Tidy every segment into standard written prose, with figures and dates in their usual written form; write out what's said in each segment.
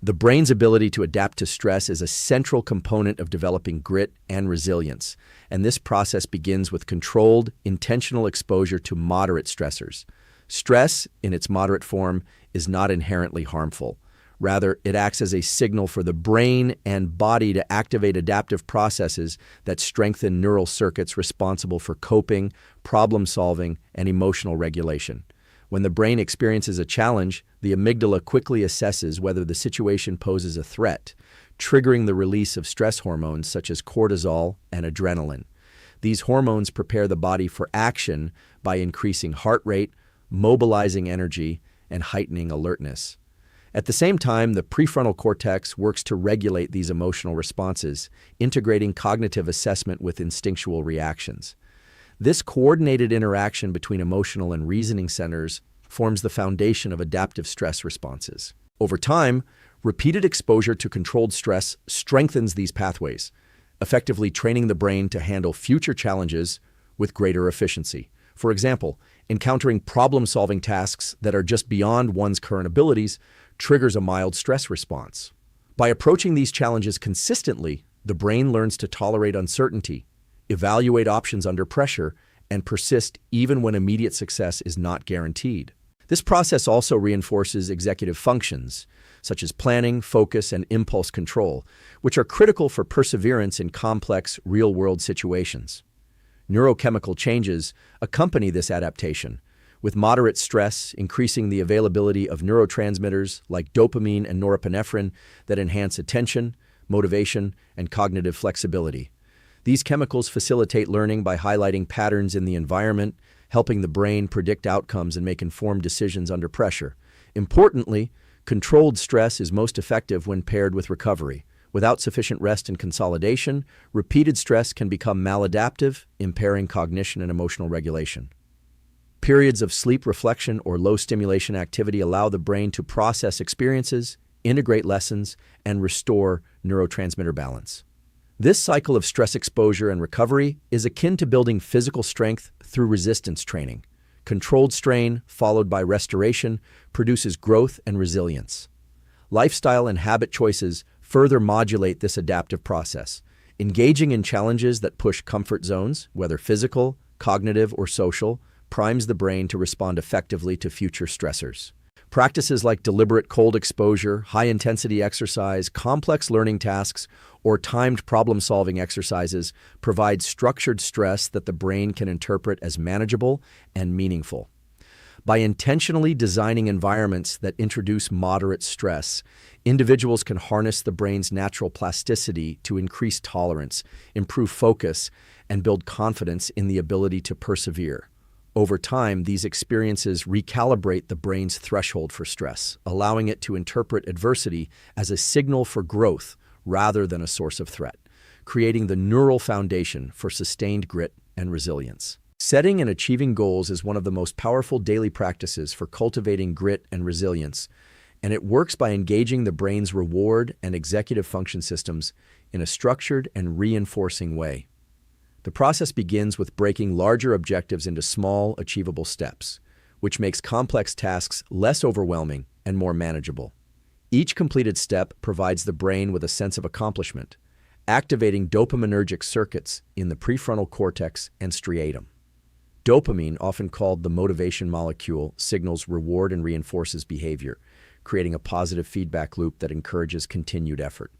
The brain's ability to adapt to stress is a central component of developing grit and resilience, and this process begins with controlled, intentional exposure to moderate stressors. Stress, in its moderate form, is not inherently harmful. Rather, it acts as a signal for the brain and body to activate adaptive processes that strengthen neural circuits responsible for coping, problem-solving, and emotional regulation. When the brain experiences a challenge, the amygdala quickly assesses whether the situation poses a threat, triggering the release of stress hormones such as cortisol and adrenaline. These hormones prepare the body for action by increasing heart rate, mobilizing energy, and heightening alertness. At the same time, the prefrontal cortex works to regulate these emotional responses, integrating cognitive assessment with instinctual reactions. This coordinated interaction between emotional and reasoning centers forms the foundation of adaptive stress responses. Over time, repeated exposure to controlled stress strengthens these pathways, effectively training the brain to handle future challenges with greater efficiency. For example, encountering problem-solving tasks that are just beyond one's current abilities triggers a mild stress response. By approaching these challenges consistently, the brain learns to tolerate uncertainty, evaluate options under pressure, and persist even when immediate success is not guaranteed. This process also reinforces executive functions, such as planning, focus, and impulse control, which are critical for perseverance in complex, real-world situations. Neurochemical changes accompany this adaptation, with moderate stress increasing the availability of neurotransmitters like dopamine and norepinephrine that enhance attention, motivation, and cognitive flexibility. These chemicals facilitate learning by highlighting patterns in the environment, helping the brain predict outcomes and make informed decisions under pressure. Importantly, controlled stress is most effective when paired with recovery. Without sufficient rest and consolidation, repeated stress can become maladaptive, impairing cognition and emotional regulation. Periods of sleep reflection or low stimulation activity allow the brain to process experiences, integrate lessons, and restore neurotransmitter balance. This cycle of stress exposure and recovery is akin to building physical strength through resistance training. Controlled strain, followed by restoration, produces growth and resilience. Lifestyle and habit choices further modulate this adaptive process. Engaging in challenges that push comfort zones, whether physical, cognitive, or social, primes the brain to respond effectively to future stressors. Practices like deliberate cold exposure, high-intensity exercise, complex learning tasks, or timed problem-solving exercises provide structured stress that the brain can interpret as manageable and meaningful. By intentionally designing environments that introduce moderate stress, individuals can harness the brain's natural plasticity to increase tolerance, improve focus, and build confidence in the ability to persevere. Over time, these experiences recalibrate the brain's threshold for stress, allowing it to interpret adversity as a signal for growth rather than a source of threat, creating the neural foundation for sustained grit and resilience. Setting and achieving goals is one of the most powerful daily practices for cultivating grit and resilience, and it works by engaging the brain's reward and executive function systems in a structured and reinforcing way. The process begins with breaking larger objectives into small, achievable steps, which makes complex tasks less overwhelming and more manageable. Each completed step provides the brain with a sense of accomplishment, activating dopaminergic circuits in the prefrontal cortex and striatum. Dopamine, often called the motivation molecule, signals reward and reinforces behavior, creating a positive feedback loop that encourages continued effort.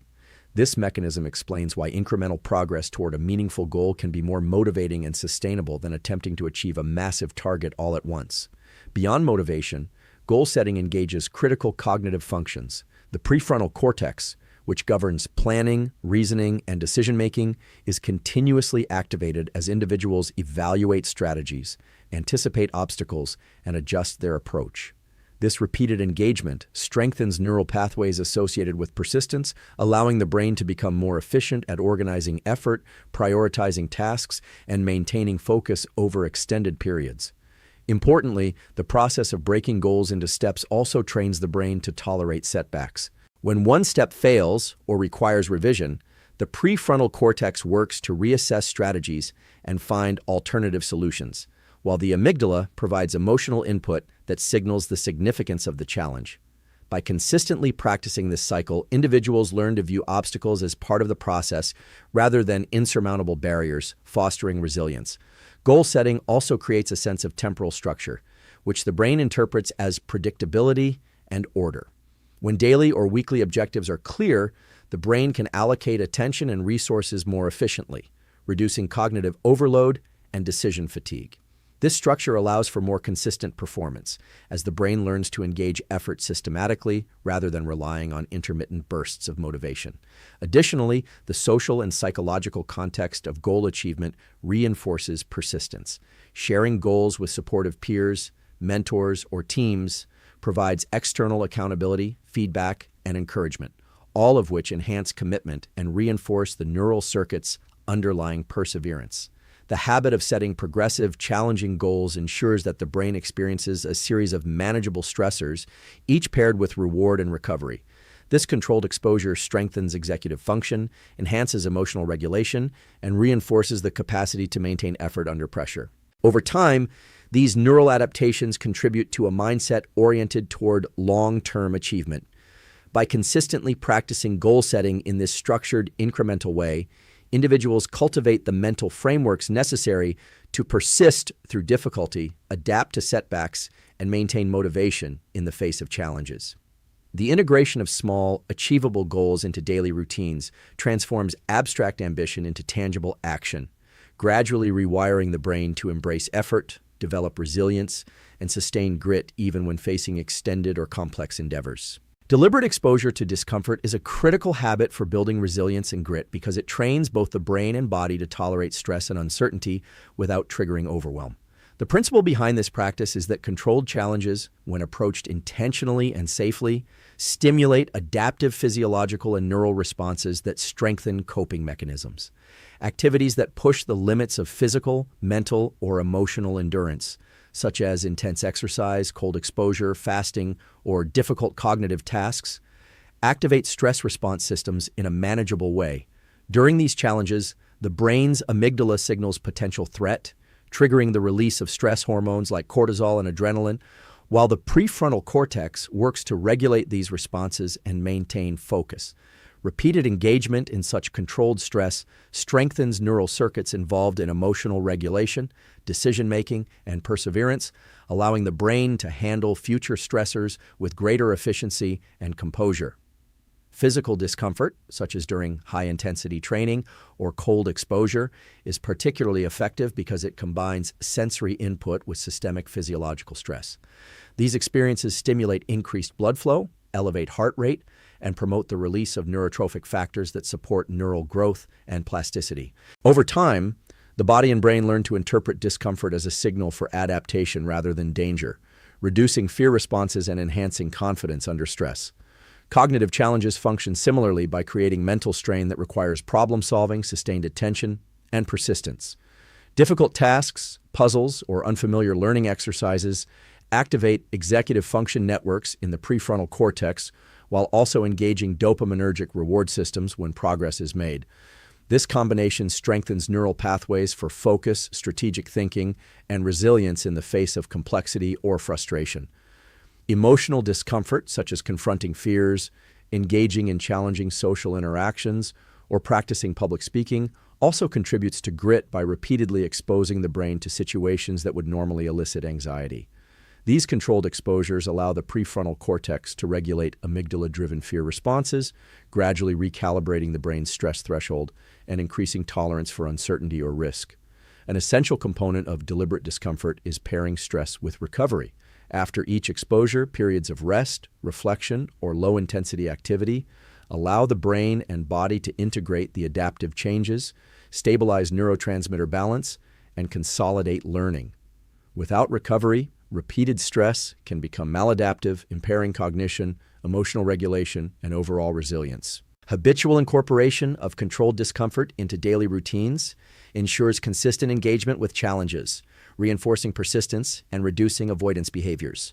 This mechanism explains why incremental progress toward a meaningful goal can be more motivating and sustainable than attempting to achieve a massive target all at once. Beyond motivation, goal setting engages critical cognitive functions. The prefrontal cortex, which governs planning, reasoning, and decision-making, is continuously activated as individuals evaluate strategies, anticipate obstacles, and adjust their approach. This repeated engagement strengthens neural pathways associated with persistence, allowing the brain to become more efficient at organizing effort, prioritizing tasks, and maintaining focus over extended periods. Importantly, the process of breaking goals into steps also trains the brain to tolerate setbacks. When one step fails or requires revision, the prefrontal cortex works to reassess strategies and find alternative solutions, while the amygdala provides emotional input that signals the significance of the challenge. By consistently practicing this cycle, individuals learn to view obstacles as part of the process rather than insurmountable barriers, fostering resilience. Goal setting also creates a sense of temporal structure, which the brain interprets as predictability and order. When daily or weekly objectives are clear, the brain can allocate attention and resources more efficiently, reducing cognitive overload and decision fatigue. This structure allows for more consistent performance, as the brain learns to engage effort systematically rather than relying on intermittent bursts of motivation. Additionally, the social and psychological context of goal achievement reinforces persistence. Sharing goals with supportive peers, mentors, or teams provides external accountability, feedback, and encouragement, all of which enhance commitment and reinforce the neural circuits underlying perseverance. The habit of setting progressive, challenging goals ensures that the brain experiences a series of manageable stressors, each paired with reward and recovery. This controlled exposure strengthens executive function, enhances emotional regulation, and reinforces the capacity to maintain effort under pressure. Over time, these neural adaptations contribute to a mindset oriented toward long-term achievement. By consistently practicing goal setting in this structured, incremental way, individuals cultivate the mental frameworks necessary to persist through difficulty, adapt to setbacks, and maintain motivation in the face of challenges. The integration of small, achievable goals into daily routines transforms abstract ambition into tangible action, gradually rewiring the brain to embrace effort, develop resilience, and sustain grit even when facing extended or complex endeavors. Deliberate exposure to discomfort is a critical habit for building resilience and grit because it trains both the brain and body to tolerate stress and uncertainty without triggering overwhelm. The principle behind this practice is that controlled challenges, when approached intentionally and safely, stimulate adaptive physiological and neural responses that strengthen coping mechanisms. Activities that push the limits of physical, mental, or emotional endurance, such as intense exercise, cold exposure, fasting, or difficult cognitive tasks, activate stress response systems in a manageable way. During these challenges, the brain's amygdala signals potential threat, triggering the release of stress hormones like cortisol and adrenaline, while the prefrontal cortex works to regulate these responses and maintain focus. Repeated engagement in such controlled stress strengthens neural circuits involved in emotional regulation, decision-making, and perseverance, allowing the brain to handle future stressors with greater efficiency and composure. Physical discomfort, such as during high-intensity training or cold exposure, is particularly effective because it combines sensory input with systemic physiological stress. These experiences stimulate increased blood flow, elevate heart rate, and promote the release of neurotrophic factors that support neural growth and plasticity. Over time, the body and brain learn to interpret discomfort as a signal for adaptation rather than danger, reducing fear responses and enhancing confidence under stress. Cognitive challenges function similarly by creating mental strain that requires problem-solving, sustained attention, and persistence. Difficult tasks, puzzles, or unfamiliar learning exercises activate executive function networks in the prefrontal cortex while also engaging dopaminergic reward systems when progress is made. This combination strengthens neural pathways for focus, strategic thinking, and resilience in the face of complexity or frustration. Emotional discomfort, such as confronting fears, engaging in challenging social interactions, or practicing public speaking, also contributes to grit by repeatedly exposing the brain to situations that would normally elicit anxiety. These controlled exposures allow the prefrontal cortex to regulate amygdala-driven fear responses, gradually recalibrating the brain's stress threshold and increasing tolerance for uncertainty or risk. An essential component of deliberate discomfort is pairing stress with recovery. After each exposure, periods of rest, reflection, or low-intensity activity allow the brain and body to integrate the adaptive changes, stabilize neurotransmitter balance, and consolidate learning. Without recovery, repeated stress can become maladaptive, impairing cognition, emotional regulation, and overall resilience. Habitual incorporation of controlled discomfort into daily routines ensures consistent engagement with challenges, reinforcing persistence and reducing avoidance behaviors.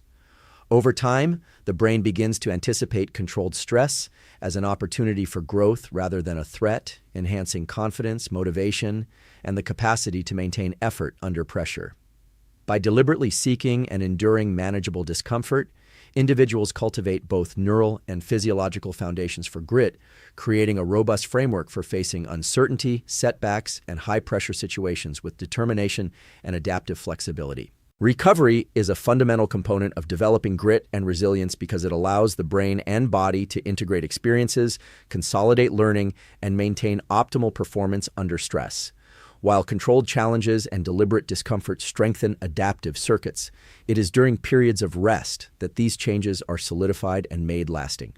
Over time, the brain begins to anticipate controlled stress as an opportunity for growth rather than a threat, enhancing confidence, motivation, and the capacity to maintain effort under pressure. By deliberately seeking and enduring manageable discomfort, Individuals cultivate both neural and physiological foundations for grit, creating a robust framework for facing uncertainty, setbacks, and high-pressure situations with determination and adaptive flexibility. Recovery is a fundamental component of developing grit and resilience because it allows the brain and body to integrate experiences, consolidate learning, and maintain optimal performance under stress. While controlled challenges and deliberate discomfort strengthen adaptive circuits, it is during periods of rest that these changes are solidified and made lasting.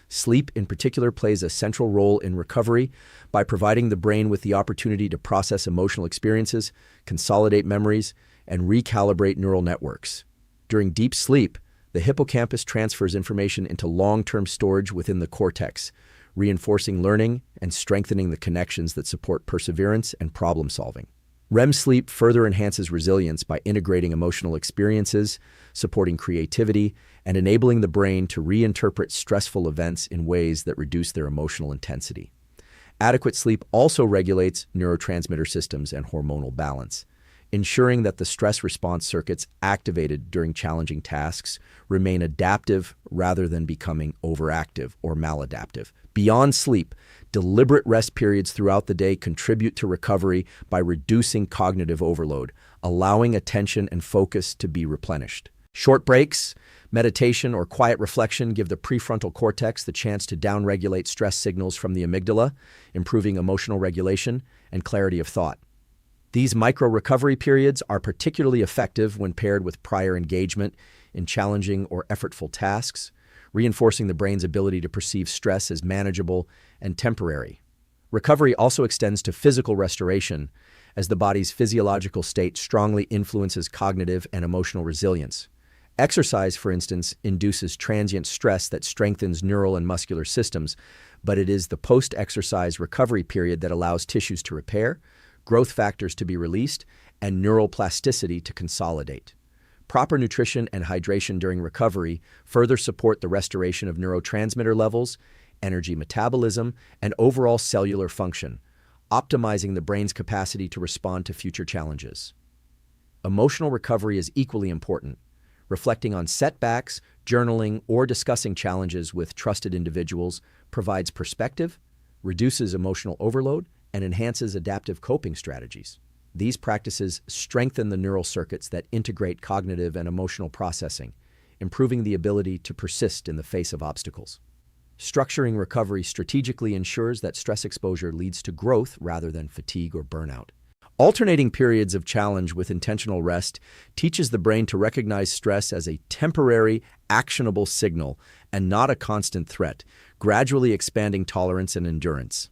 Sleep, in particular, plays a central role in recovery by providing the brain with the opportunity to process emotional experiences, consolidate memories, and recalibrate neural networks. During deep sleep, the hippocampus transfers information into long-term storage within the cortex, reinforcing learning and strengthening the connections that support perseverance and problem-solving. REM sleep further enhances resilience by integrating emotional experiences, supporting creativity, and enabling the brain to reinterpret stressful events in ways that reduce their emotional intensity. Adequate sleep also regulates neurotransmitter systems and hormonal balance, ensuring that the stress response circuits activated during challenging tasks remain adaptive rather than becoming overactive or maladaptive. Beyond sleep, deliberate rest periods throughout the day contribute to recovery by reducing cognitive overload, allowing attention and focus to be replenished. Short breaks, meditation, or quiet reflection give the prefrontal cortex the chance to downregulate stress signals from the amygdala, improving emotional regulation and clarity of thought. These micro-recovery periods are particularly effective when paired with prior engagement in challenging or effortful tasks, reinforcing the brain's ability to perceive stress as manageable and temporary. Recovery also extends to physical restoration, as the body's physiological state strongly influences cognitive and emotional resilience. Exercise, for instance, induces transient stress that strengthens neural and muscular systems, but it is the post-exercise recovery period that allows tissues to repair, growth factors to be released, and neural plasticity to consolidate. Proper nutrition and hydration during recovery further support the restoration of neurotransmitter levels, energy metabolism, and overall cellular function, optimizing the brain's capacity to respond to future challenges. Emotional recovery is equally important. Reflecting on setbacks, journaling, or discussing challenges with trusted individuals provides perspective, reduces emotional overload, and enhances adaptive coping strategies. These practices strengthen the neural circuits that integrate cognitive and emotional processing, improving the ability to persist in the face of obstacles. Structuring recovery strategically ensures that stress exposure leads to growth rather than fatigue or burnout. Alternating periods of challenge with intentional rest teaches the brain to recognize stress as a temporary, actionable signal and not a constant threat, gradually expanding tolerance and endurance.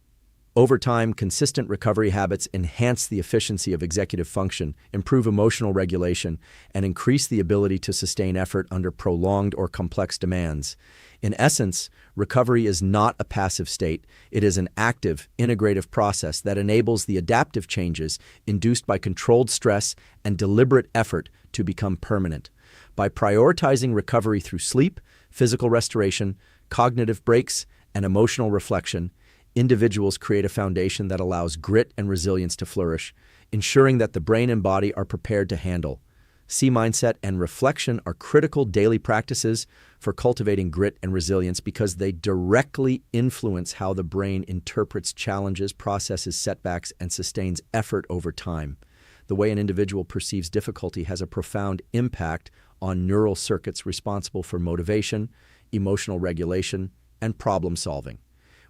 Over time, consistent recovery habits enhance the efficiency of executive function, improve emotional regulation, and increase the ability to sustain effort under prolonged or complex demands. In essence, recovery is not a passive state. It is an active, integrative process that enables the adaptive changes induced by controlled stress and deliberate effort to become permanent. By prioritizing recovery through sleep, physical restoration, cognitive breaks, and emotional reflection, individuals create a foundation that allows grit and resilience to flourish, ensuring that the brain and body are prepared to handle. Mindset and reflection are critical daily practices for cultivating grit and resilience because they directly influence how the brain interprets challenges, processes setbacks, and sustains effort over time. The way an individual perceives difficulty has a profound impact on neural circuits responsible for motivation, emotional regulation, and problem solving.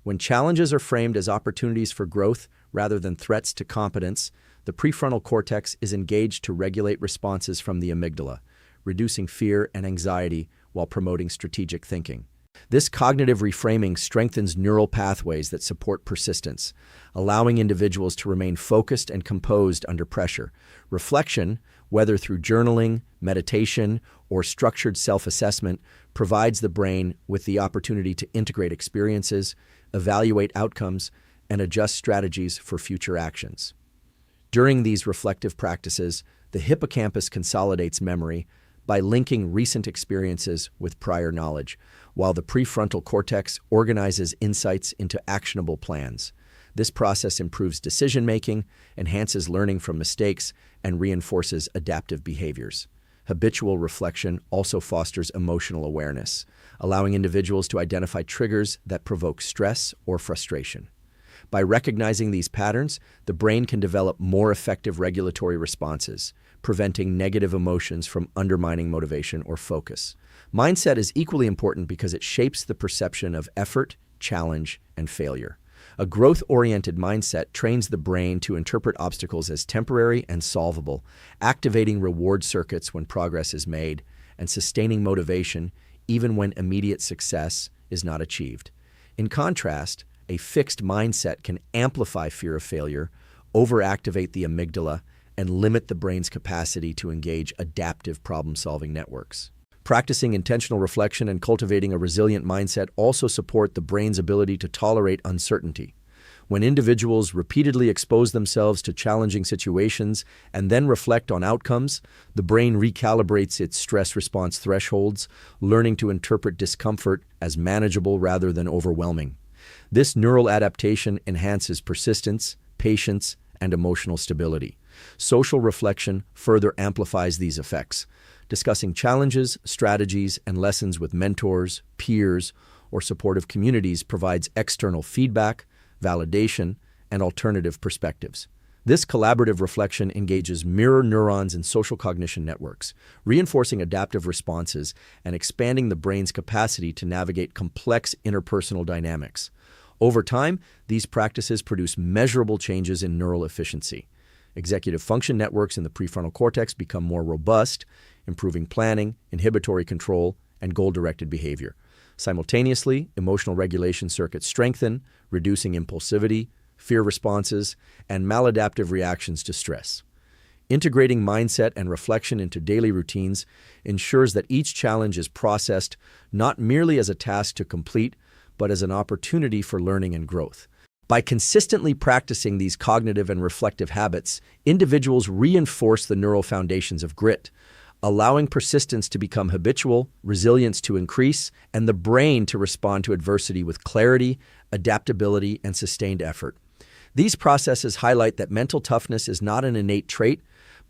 When challenges are framed as opportunities for growth rather than threats to competence, the prefrontal cortex is engaged to regulate responses from the amygdala, reducing fear and anxiety while promoting strategic thinking. This cognitive reframing strengthens neural pathways that support persistence, allowing individuals to remain focused and composed under pressure. Reflection, whether through journaling, meditation, or structured self-assessment, provides the brain with the opportunity to integrate experiences, evaluate outcomes, and adjust strategies for future actions. During these reflective practices, the hippocampus consolidates memory by linking recent experiences with prior knowledge, while the prefrontal cortex organizes insights into actionable plans. This process improves decision-making, enhances learning from mistakes, and reinforces adaptive behaviors. Habitual reflection also fosters emotional awareness, allowing individuals to identify triggers that provoke stress or frustration. By recognizing these patterns, the brain can develop more effective regulatory responses, preventing negative emotions from undermining motivation or focus. Mindset is equally important because it shapes the perception of effort, challenge, and failure. A growth-oriented mindset trains the brain to interpret obstacles as temporary and solvable, activating reward circuits when progress is made, and sustaining motivation even when immediate success is not achieved. In contrast, a fixed mindset can amplify fear of failure, overactivate the amygdala, and limit the brain's capacity to engage adaptive problem-solving networks. Practicing intentional reflection and cultivating a resilient mindset also support the brain's ability to tolerate uncertainty. When individuals repeatedly expose themselves to challenging situations and then reflect on outcomes, the brain recalibrates its stress response thresholds, learning to interpret discomfort as manageable rather than overwhelming. This neural adaptation enhances persistence, patience, and emotional stability. Social reflection further amplifies these effects. Discussing challenges, strategies, and lessons with mentors, peers, or supportive communities provides external feedback, validation, and alternative perspectives. This collaborative reflection engages mirror neurons and social cognition networks, reinforcing adaptive responses and expanding the brain's capacity to navigate complex interpersonal dynamics. Over time, these practices produce measurable changes in neural efficiency. Executive function networks in the prefrontal cortex become more robust, improving planning, inhibitory control, and goal-directed behavior. Simultaneously, emotional regulation circuits strengthen, reducing impulsivity, fear responses, and maladaptive reactions to stress. Integrating mindset and reflection into daily routines ensures that each challenge is processed not merely as a task to complete, but as an opportunity for learning and growth. By consistently practicing these cognitive and reflective habits, individuals reinforce the neural foundations of grit, allowing persistence to become habitual, resilience to increase, and the brain to respond to adversity with clarity, adaptability, and sustained effort. These processes highlight that mental toughness is not an innate trait,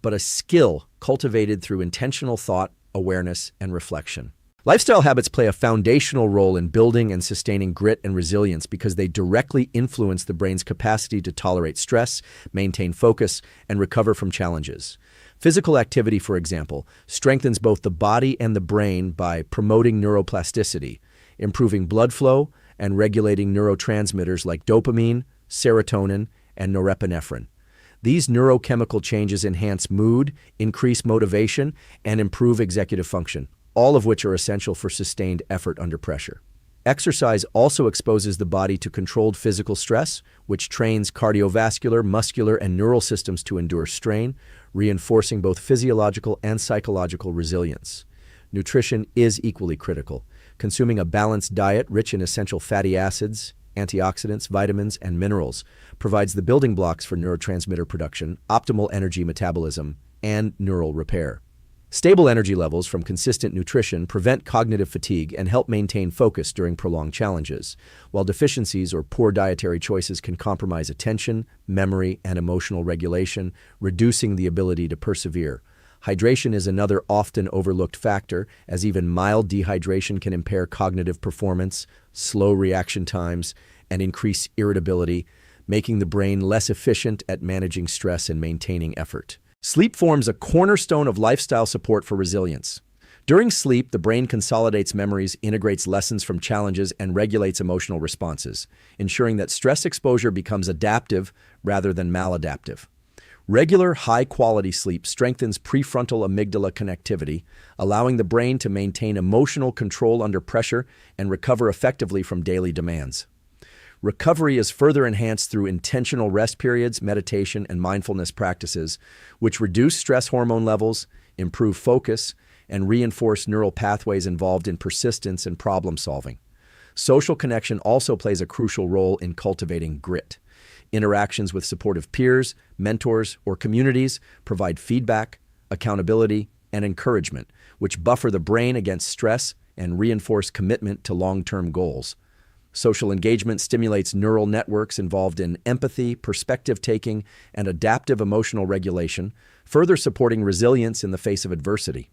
but a skill cultivated through intentional thought, awareness, and reflection. Lifestyle habits play a foundational role in building and sustaining grit and resilience because they directly influence the brain's capacity to tolerate stress, maintain focus, and recover from challenges. Physical activity, for example, strengthens both the body and the brain by promoting neuroplasticity, improving blood flow, and regulating neurotransmitters like dopamine, serotonin, and norepinephrine. These neurochemical changes enhance mood, increase motivation, and improve executive function, all of which are essential for sustained effort under pressure. Exercise also exposes the body to controlled physical stress, which trains cardiovascular, muscular, and neural systems to endure strain, reinforcing both physiological and psychological resilience. Nutrition is equally critical. Consuming a balanced diet rich in essential fatty acids, antioxidants, vitamins, and minerals provides the building blocks for neurotransmitter production, optimal energy metabolism, and neural repair. Stable energy levels from consistent nutrition prevent cognitive fatigue and help maintain focus during prolonged challenges, while deficiencies or poor dietary choices can compromise attention, memory, and emotional regulation, reducing the ability to persevere. Hydration is another often overlooked factor, as even mild dehydration can impair cognitive performance, slow reaction times, and increase irritability, making the brain less efficient at managing stress and maintaining effort. Sleep forms a cornerstone of lifestyle support for resilience. During sleep, the brain consolidates memories, integrates lessons from challenges, and regulates emotional responses, ensuring that stress exposure becomes adaptive rather than maladaptive. Regular, high-quality sleep strengthens prefrontal amygdala connectivity, allowing the brain to maintain emotional control under pressure and recover effectively from daily demands. Recovery is further enhanced through intentional rest periods, meditation, and mindfulness practices, which reduce stress hormone levels, improve focus, and reinforce neural pathways involved in persistence and problem solving. Social connection also plays a crucial role in cultivating grit. Interactions with supportive peers, mentors, or communities provide feedback, accountability, and encouragement, which buffer the brain against stress and reinforce commitment to long-term goals. Social engagement stimulates neural networks involved in empathy, perspective-taking, and adaptive emotional regulation, further supporting resilience in the face of adversity.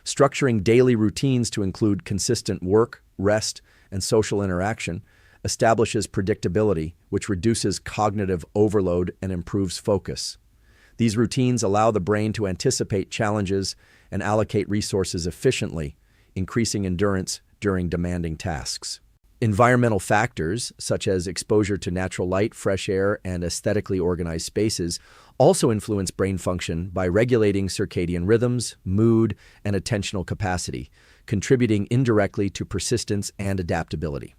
Structuring daily routines to include consistent work, rest, and social interaction establishes predictability, which reduces cognitive overload and improves focus. These routines allow the brain to anticipate challenges and allocate resources efficiently, increasing endurance during demanding tasks. Environmental factors, such as exposure to natural light, fresh air, and aesthetically organized spaces, also influence brain function by regulating circadian rhythms, mood, and attentional capacity, contributing indirectly to persistence and adaptability.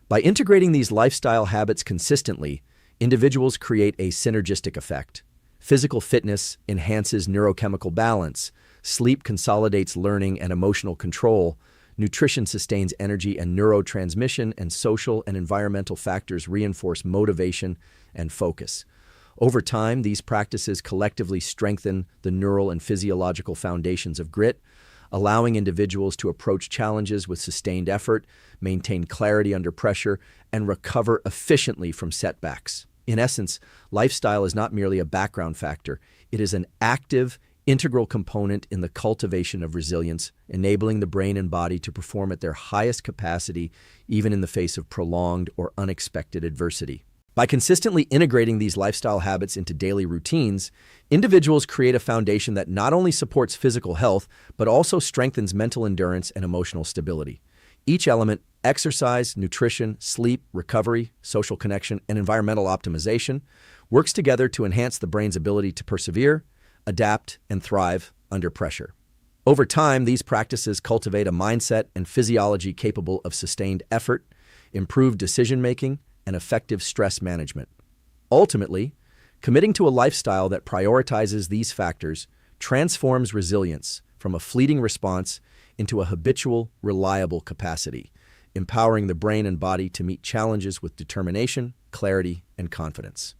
By integrating these lifestyle habits consistently, individuals create a synergistic effect. Physical fitness enhances neurochemical balance, sleep consolidates learning and emotional control, nutrition sustains energy and neurotransmission, and social and environmental factors reinforce motivation and focus. Over time, these practices collectively strengthen the neural and physiological foundations of grit, allowing individuals to approach challenges with sustained effort, maintain clarity under pressure, and recover efficiently from setbacks. In essence, lifestyle is not merely a background factor, it is an active, integral component in the cultivation of resilience, enabling the brain and body to perform at their highest capacity, even in the face of prolonged or unexpected adversity. By consistently integrating these lifestyle habits into daily routines, individuals create a foundation that not only supports physical health, but also strengthens mental endurance and emotional stability. Each element, exercise, nutrition, sleep, recovery, social connection, and environmental optimization, works together to enhance the brain's ability to persevere, adapt, and thrive under pressure. Over time, these practices cultivate a mindset and physiology capable of sustained effort, improved decision-making, and effective stress management. Ultimately, committing to a lifestyle that prioritizes these factors transforms resilience from a fleeting response into a habitual, reliable capacity, empowering the brain and body to meet challenges with determination, clarity, and confidence.